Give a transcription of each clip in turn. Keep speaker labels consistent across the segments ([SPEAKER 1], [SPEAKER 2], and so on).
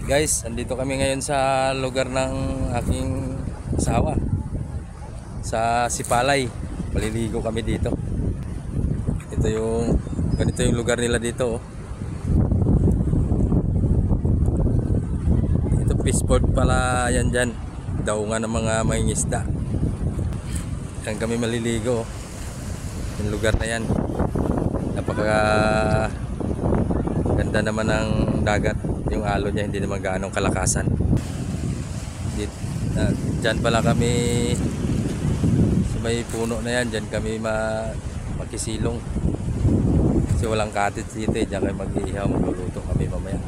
[SPEAKER 1] Guys, andito kami ngayon sa lugar ng aking asawa, sa Sipalay. Maliligo kami dito. Ganito yung lugar nila dito, oh. Ito fishport pala yan dyan. Daungan ng mga mangingisda. Diyan kami maliligo, oh. Yung lugar na yan. Napaka ganda naman ng dagat. Yung alon niya hindi naman gaanong kalakasan. Diyan pala kami sa may puno na yan. Diyan kami makisilong. Kasi walang cottage dito, eh. Diyan kami mag-iihaw, magluluto kami mamaya.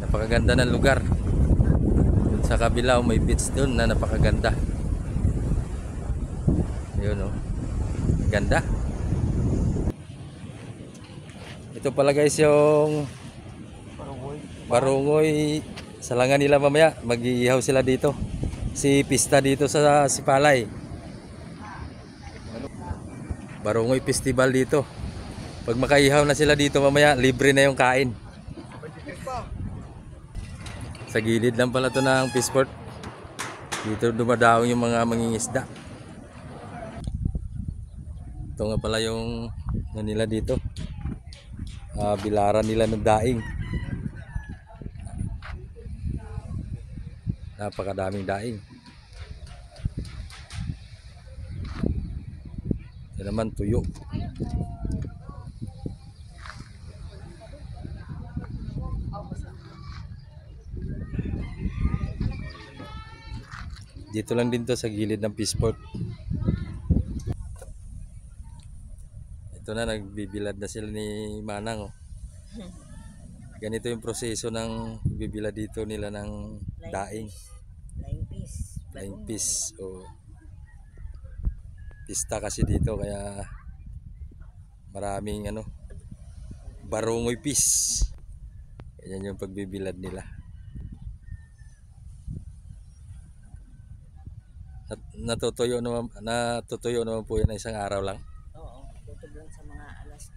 [SPEAKER 1] Napakaganda ng lugar. Sa kabila may beach doon na napakaganda. Yun, oh. Ganda. Ito pala guys yung barungoy. Salangan nila mamaya. Mag-iihaw sila dito. Si pista dito sa Sipalay. Barungoy festival dito. Pag makaihaw na sila dito mamaya, libre na yung kain. Sa gilid lang pala to ng fishport. Dito dumadaong yung mga mangingisda. Ito nga pala yung nila dito. Bilaran nila ng daing. Napakadaming daing. Ito naman tuyo. Dito lang din to sa gilid ng fishport. Ito na, nagbibilad na sila ni Manang, oh. Ganito yung proseso ng bibilad dito nila ng daing. Flying fish. O pista kasi dito kaya maraming barungoy fish. Yan yung pagbibilad nila. Natutuyo naman po yan na isang araw lang.
[SPEAKER 2] Oo, tutog lang sa mga alas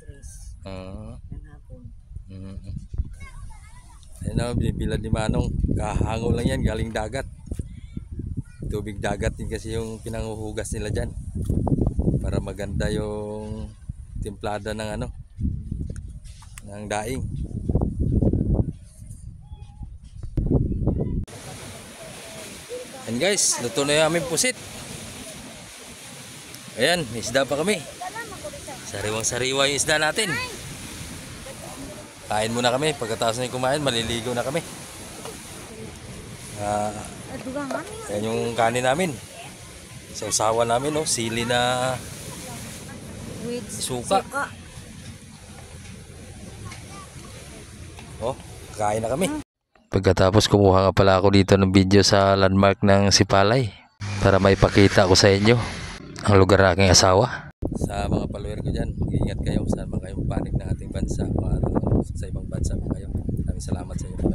[SPEAKER 2] 3 ng hapon.
[SPEAKER 1] Ayun na, binibilad ni Manong. Kahango lang yan, galing dagat. Tubig dagat din kasi yung pinanghuhugas nila dyan. Para maganda yung timplada ng ng daing. And guys, luto na yung aming pusit. Ayan, may isda pa kami. Sariwang-sariwa yung isda natin. Kain muna kami. Pagkatapos na kumain, maliligo na kami. Ayan yung kanin namin. Sa usawa namin, oh, sili na suka. Oh, kain na kami. Pagkatapos kumuha nga pala ako dito ng video sa landmark ng Sipalay para maipakita ko sa inyo ang lugar ng aking asawa. Sa mga follower ko dyan, ingat kayo saan man kayong panig ng ating bansa, sa ibang bansa man kayo. Maraming salamat sa inyo.